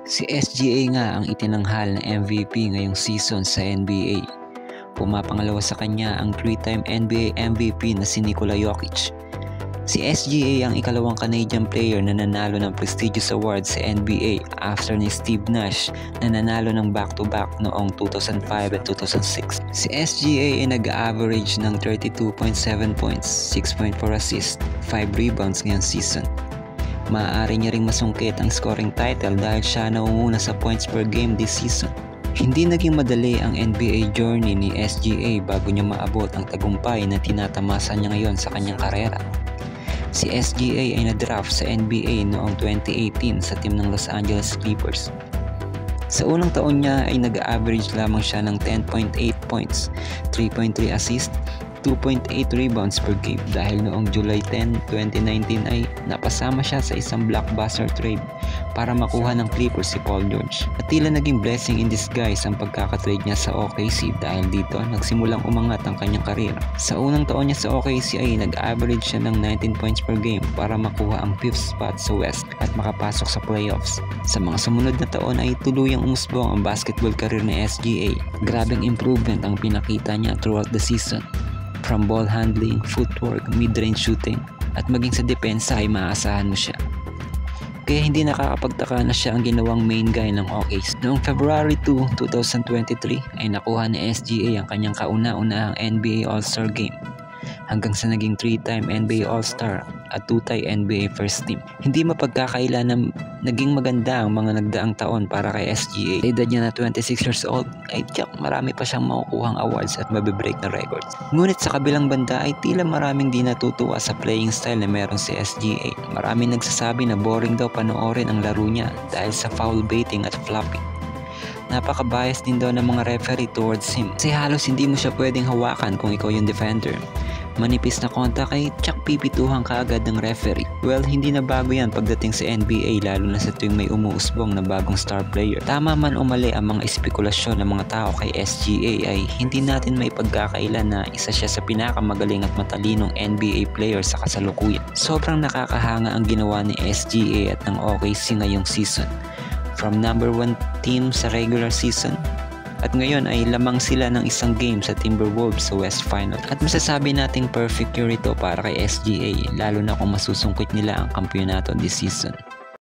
Si SGA nga ang itinanghal na MVP ngayong season sa NBA. Pumapangalawa sa kanya ang 3-time NBA MVP na si Nikola Jokic. Si SGA ang ikalawang Canadian player na nanalo ng prestigious award sa NBA after ni Steve Nash na nanalo ng back-to-back noong 2005 at 2006. Si SGA ay nag-average ng 32.7 points, 6.4 assists, 5 rebounds ngayong season. Maaari niya ring masungkit ang scoring title dahil siya naunguna sa points per game this season. Hindi naging madali ang NBA journey ni SGA bago niya maabot ang tagumpay na tinatamasa niya ngayon sa kanyang karera. Si SGA ay na-draft sa NBA noong 2018 sa team ng Los Angeles Clippers. Sa unang taon niya ay nag-average lamang siya ng 10.8 points, 3.3 assists, 2.8 rebounds per game dahil noong July 10, 2019 ay napasama siya sa isang blockbuster trade para makuha ng Clippers si Paul George. At tila naging blessing in disguise ang pagkakatrade niya sa OKC dahil dito nagsimulang umangat ang kanyang karera. Sa unang taon niya sa OKC ay nag-average siya ng 19 points per game para makuha ang 5th spot sa West at makapasok sa playoffs. Sa mga sumunod na taon ay tuluyang umusbong ang basketball career ni SGA. Grabeng improvement ang pinakita niya throughout the season. From ball handling, footwork, mid-range shooting, at maging sa depensa ay maaasahan mo siya. Kaya hindi nakakapagtaka na siya ang ginawang main guy ng OKC. Noong February 2, 2023 ay nakuha ni SGA ang kanyang kauna-unahang NBA All-Star Game hanggang sa naging 3-time NBA All-Star at 2-time NBA First Team. Hindi mapagkakaila na naging maganda ang mga nagdaang taon para kay SGA. Sa edad niya na 26 years old ay tiyak marami pa siyang makukuhang awards at mabibreak na records. Ngunit sa kabilang banda ay tila maraming di natutuwa sa playing style na meron si SGA. Maraming nagsasabi na boring daw panoorin ang laro niya dahil sa foul baiting at flopping. Napaka-bias din daw ng mga referee towards him kasi halos hindi mo siya pwedeng hawakan kung ikaw yung defender. Manipis na contact ay tsak pipituhan ka agad ng referee. Well, hindi na bago yan pagdating sa NBA lalo na sa tuwing may umuusbong na bagong star player. Tama man o mali ang mga espekulasyon ng mga tao kay SGA ay hindi natin may pagkakaila na isa siya sa pinakamagaling at matalinong NBA player sa kasalukuyan. Sobrang nakakahanga ang ginawa ni SGA at ng OKC ngayong season. From number 1 team sa regular season at ngayon ay lamang sila ng isang game sa Timberwolves sa West Final. At masasabi nating perfect year ito para kay SGA lalo na kung masusungkit nila ang kampeonato this season.